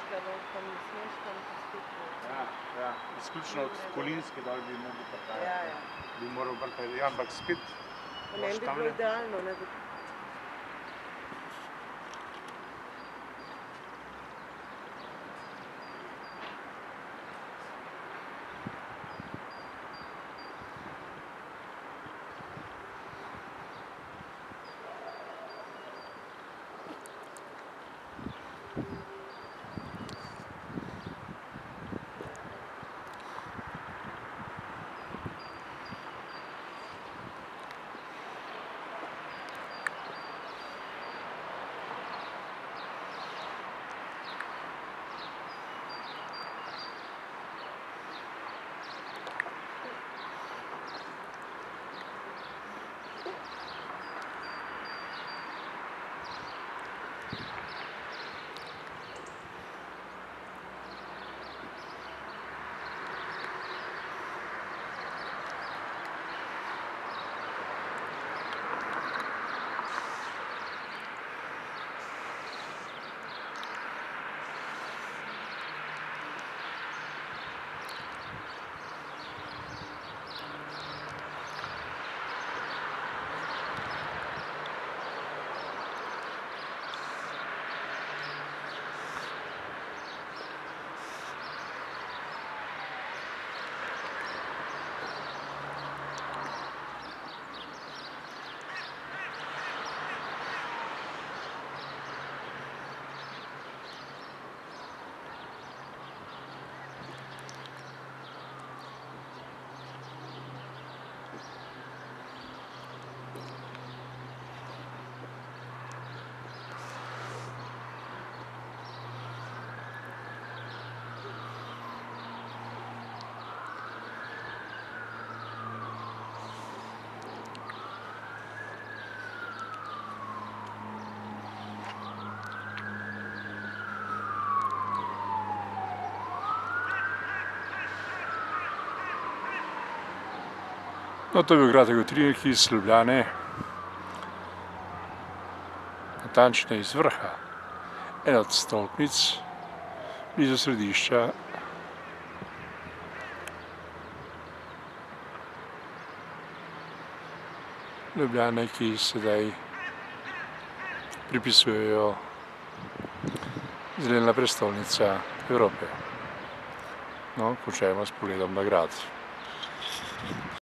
Krškega, tam smeš, tam pa spet. Ja, izključno od Kolinske dol bi mogel prihajati. Ja. Bi moral prihajati, ja, ampak spet Meni bi bilo idealno, ne, da No, to je bil kratek utrinek iz Ljubljane, natančneje iz vrha ene od stolpnic blizu središča Ljubljane, ki sedaj pripisujejo zelena prestolnica Evrope. No, končajmo s pogledom na grad.